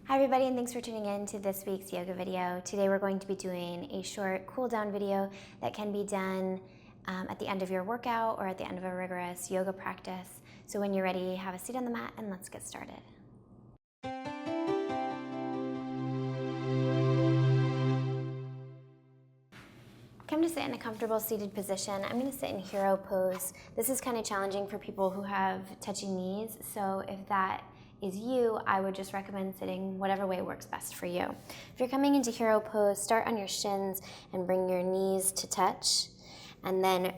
Hi everybody, and thanks for tuning in to this week's yoga video. Today we're going to be doing a short cool down video that can be done at the end of your workout or at the end of a rigorous yoga practice. So when you're ready, have a seat on the mat and let's get started. Come to sit in a comfortable seated position. I'm going to sit in hero pose. This is kind of challenging for people who have touchy knees, so if that is you, I would just recommend sitting whatever way works best for you. If you're coming into hero pose, start on your shins and bring your knees to touch, and then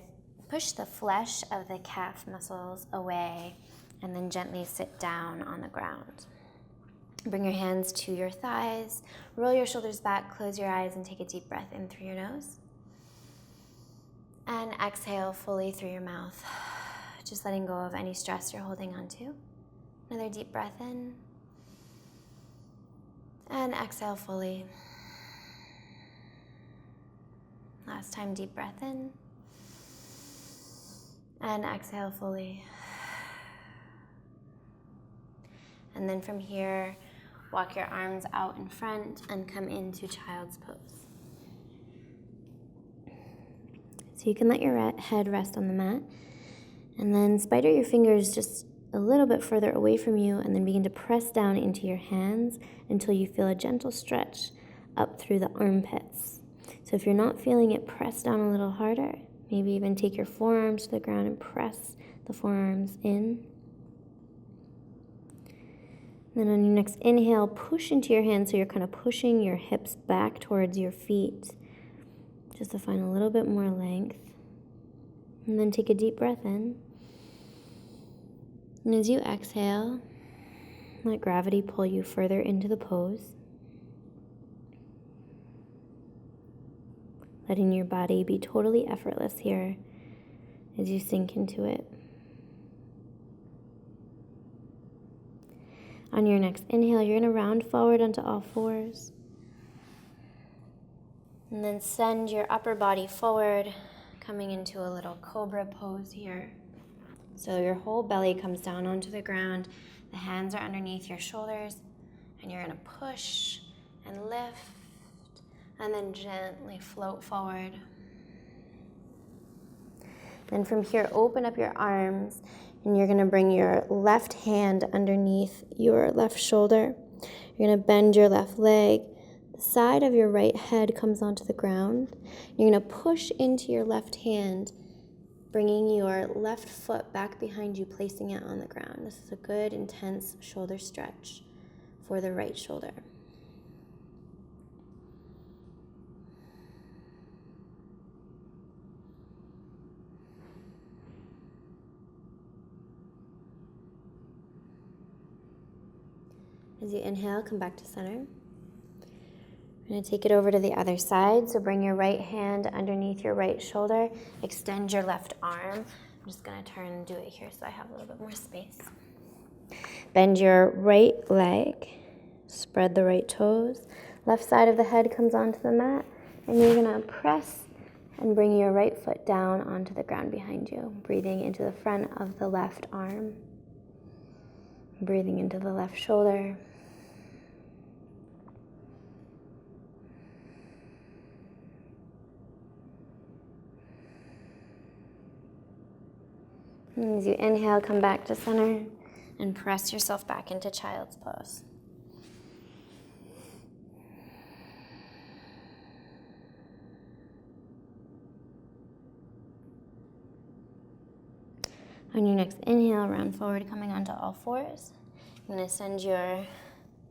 push the flesh of the calf muscles away, and then gently sit down on the ground. Bring your hands to your thighs, roll your shoulders back, close your eyes, and take a deep breath in through your nose. And exhale fully through your mouth, just letting go of any stress you're holding on to. Another deep breath in, and exhale fully. Last time, deep breath in, and exhale fully. And then from here, walk your arms out in front and come into child's pose. So you can let your head rest on the mat, and then spider your fingers just a little bit further away from you, and then begin to press down into your hands until you feel a gentle stretch up through the armpits. So if you're not feeling it, press down a little harder. Maybe even take your forearms to the ground and press the forearms in. And then on your next inhale, push into your hands so you're kind of pushing your hips back towards your feet, just to find a little bit more length. And then take a deep breath in. And as you exhale, let gravity pull you further into the pose, letting your body be totally effortless here as you sink into it. On your next inhale, you're going to round forward onto all fours. And then send your upper body forward, coming into a little cobra pose here. So your whole belly comes down onto the ground, the hands are underneath your shoulders, and you're going to push and lift, and then gently float forward. Then from here, open up your arms, and you're going to bring your left hand underneath your left shoulder. You're going to bend your left leg. The side of your right head comes onto the ground. You're going to push into your left hand, bringing your left foot back behind you, placing it on the ground. This is a good, intense shoulder stretch for the right shoulder. As you inhale, come back to center. We're going to take it over to the other side. So bring your right hand underneath your right shoulder. Extend your left arm. I'm just going to turn and do it here so I have a little bit more space. Bend your right leg. Spread the right toes. Left side of the head comes onto the mat. And you're going to press and bring your right foot down onto the ground behind you. Breathing into the front of the left arm. Breathing into the left shoulder. And as you inhale, come back to center and press yourself back into child's pose. On your next inhale, round forward, coming onto all fours. You're going to send your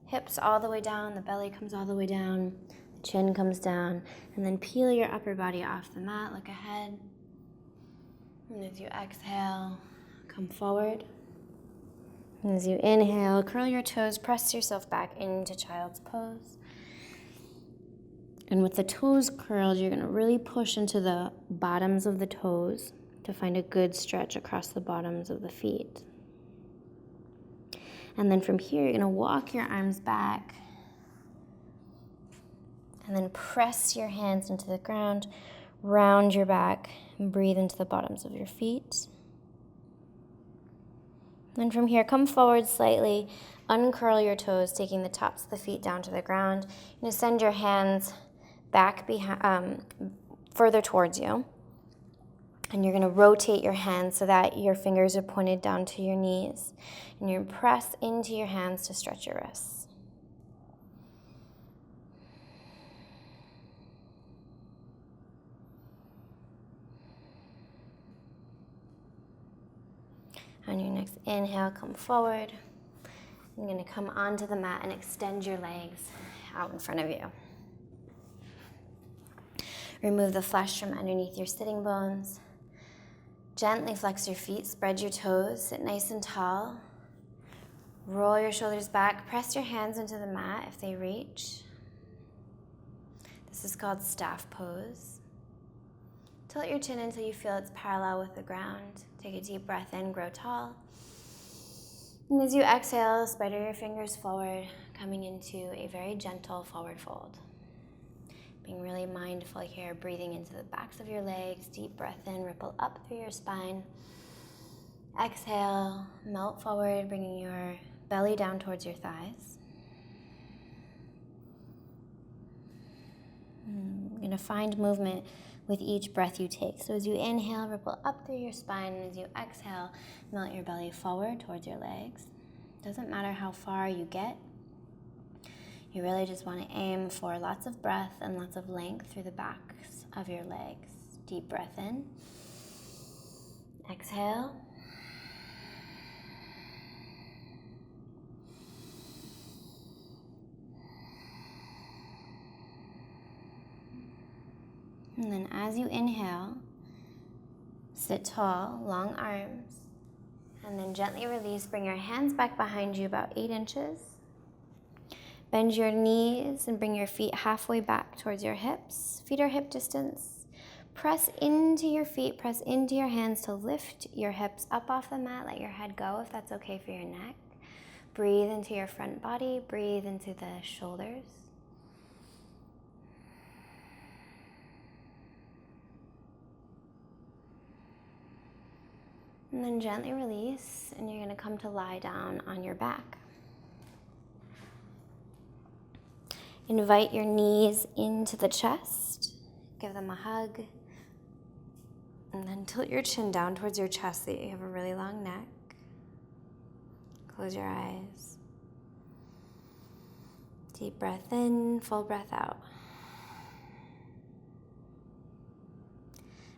hips all the way down, the belly comes all the way down, the chin comes down, and then peel your upper body off the mat, look ahead. And as you exhale, come forward. And as you inhale, curl your toes, press yourself back into child's pose. And with the toes curled, you're going to really push into the bottoms of the toes to find a good stretch across the bottoms of the feet. And then from here, you're going to walk your arms back. And then press your hands into the ground, round your back, and breathe into the bottoms of your feet. Then from here, come forward slightly, Uncurl your toes, taking the tops of the feet down to the ground. You're going to send your hands back behind, further towards you. And you're going to rotate your hands so that your fingers are pointed down to your knees. And you're going to press into your hands to stretch your wrists. On your next inhale, come forward. You're going to come onto the mat and extend your legs out in front of you. Remove the flesh from underneath your sitting bones. Gently flex your feet, spread your toes, sit nice and tall. Roll your shoulders back, press your hands into the mat if they reach. This is called staff pose. Tilt your chin until you feel it's parallel with the ground. Take a deep breath in, grow tall. And as you exhale, spider your fingers forward, coming into a very gentle forward fold. Being really mindful here, breathing into the backs of your legs, deep breath in, ripple up through your spine. Exhale, melt forward, bringing your belly down towards your thighs. You're going to find movement with each breath you take. So as you inhale, ripple up through your spine, and as you exhale, melt your belly forward towards your legs. Doesn't matter how far you get. You really just want to aim for lots of breath and lots of length through the backs of your legs. Deep breath in. Exhale. And then as you inhale, sit tall, long arms, and then gently release. Bring your hands back behind you about 8 inches. Bend your knees and bring your feet halfway back towards your hips. Feet are hip distance. Press into your feet, press into your hands to lift your hips up off the mat. Let your head go if that's okay for your neck. Breathe into your front body, breathe into the shoulders. And then gently release, and you're going to come to lie down on your back. Invite your knees into the chest. Give them a hug. And then tilt your chin down towards your chest so that you have a really long neck. Close your eyes. Deep breath in, full breath out.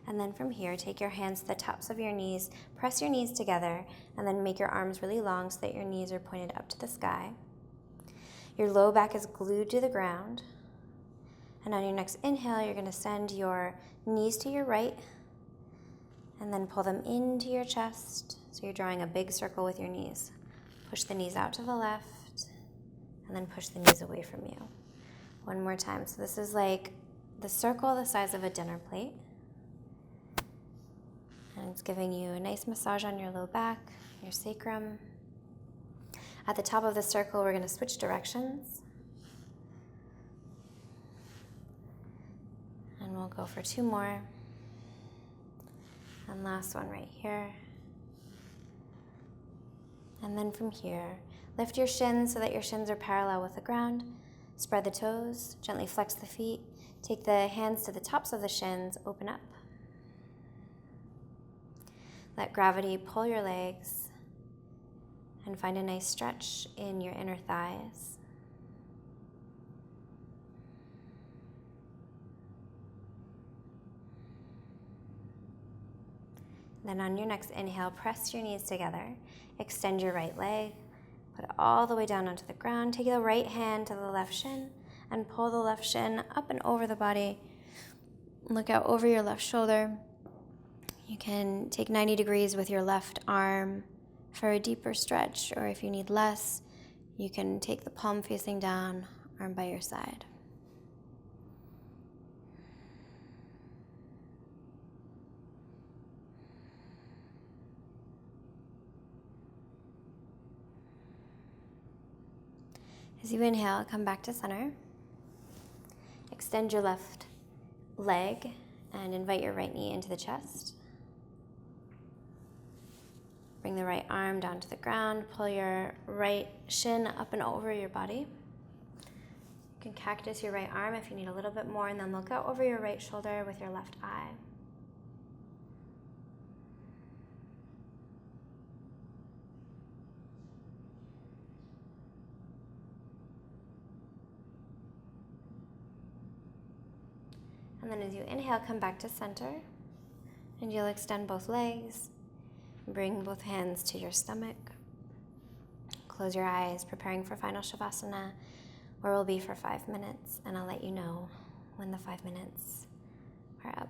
And then from here, take your hands to the tops of your knees, press your knees together, and then make your arms really long so that your knees are pointed up to the sky. Your low back is glued to the ground. And on your next inhale, you're going to send your knees to your right, and then pull them into your chest. So you're drawing a big circle with your knees. Push the knees out to the left, and then push the knees away from you. One more time. So this is like the circle the size of a dinner plate. And it's giving you a nice massage on your low back, your sacrum. At the top of the circle, we're going to switch directions. And we'll go for 2 more. And last one right here. And then from here, lift your shins so that your shins are parallel with the ground. Spread the toes, gently flex the feet. Take the hands to the tops of the shins, open up. Let gravity pull your legs and find a nice stretch in your inner thighs. Then on your next inhale, press your knees together. Extend your right leg. Put it all the way down onto the ground. Take the right hand to the left shin and pull the left shin up and over the body. Look out over your left shoulder. You can take 90 degrees with your left arm for a deeper stretch, or if you need less, you can take the palm facing down, arm by your side. As you inhale, come back to center. Extend your left leg and invite your right knee into the chest. Bring the right arm down to the ground. Pull your right shin up and over your body. You can cactus your right arm if you need a little bit more, and then look out over your right shoulder with your left eye. And then as you inhale, come back to center, and you'll extend both legs. Bring both hands to your stomach. Close your eyes, preparing for final shavasana, where we'll be for 5 minutes, and I'll let you know when the 5 minutes are up.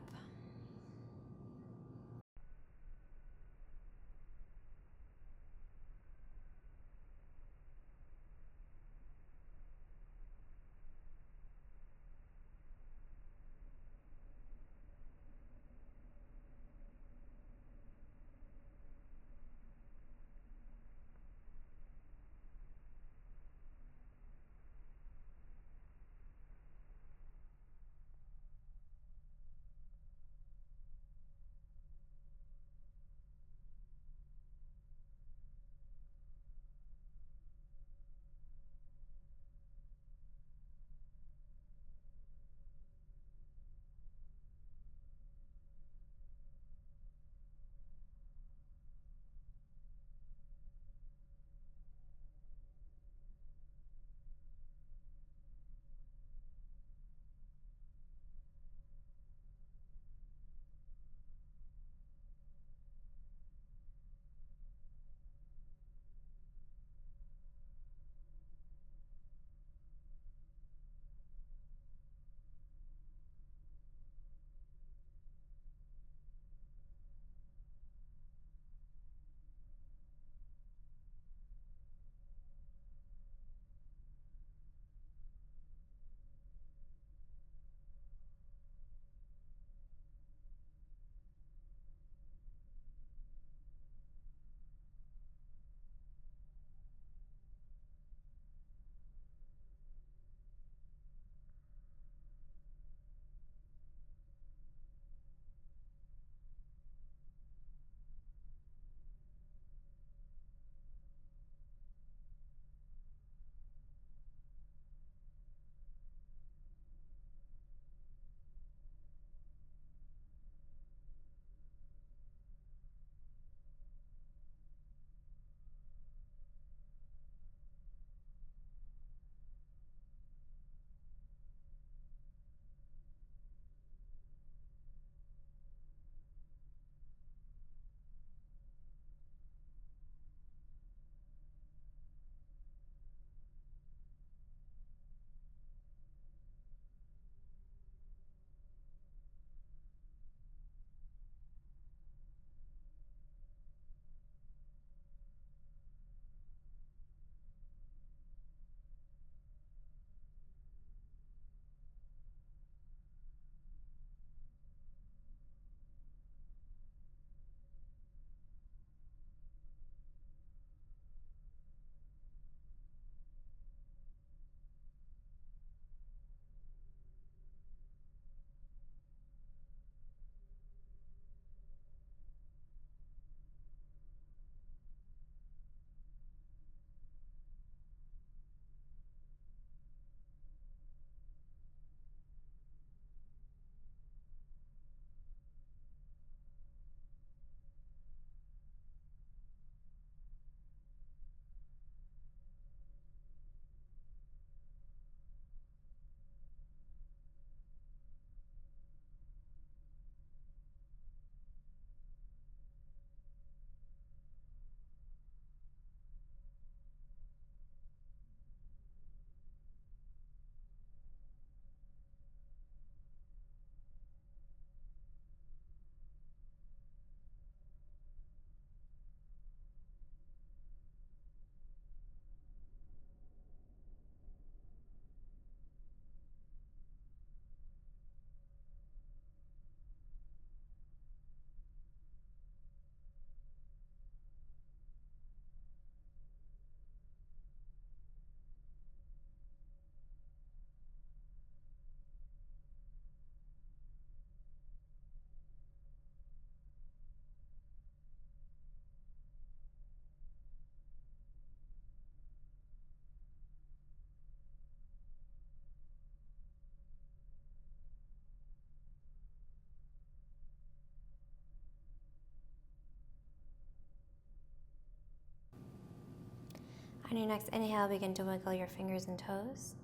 On your next inhale, begin to wiggle your fingers and toes.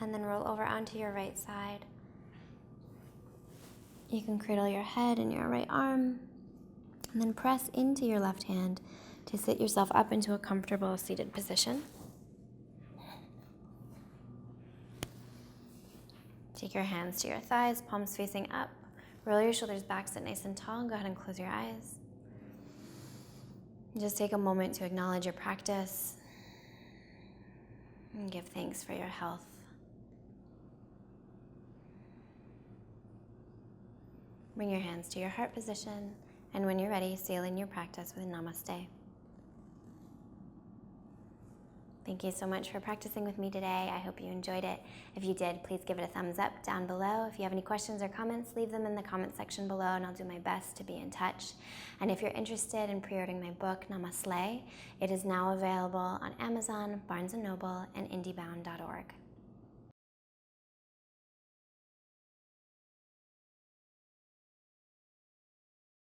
And then roll over onto your right side. You can cradle your head in your right arm. And then press into your left hand to sit yourself up into a comfortable seated position. Take your hands to your thighs, palms facing up. Roll your shoulders back, sit nice and tall, and go ahead and close your eyes. Just take a moment to acknowledge your practice and give thanks for your health. Bring your hands to your heart position, and when you're ready, seal in your practice with Namaste. Thank you so much for practicing with me today. I hope you enjoyed it. If you did, please give it a thumbs up down below. If you have any questions or comments, leave them in the comment section below, and I'll do my best to be in touch. And if you're interested in pre-ordering my book, Namaste, it is now available on Amazon, Barnes & Noble, and IndieBound.org.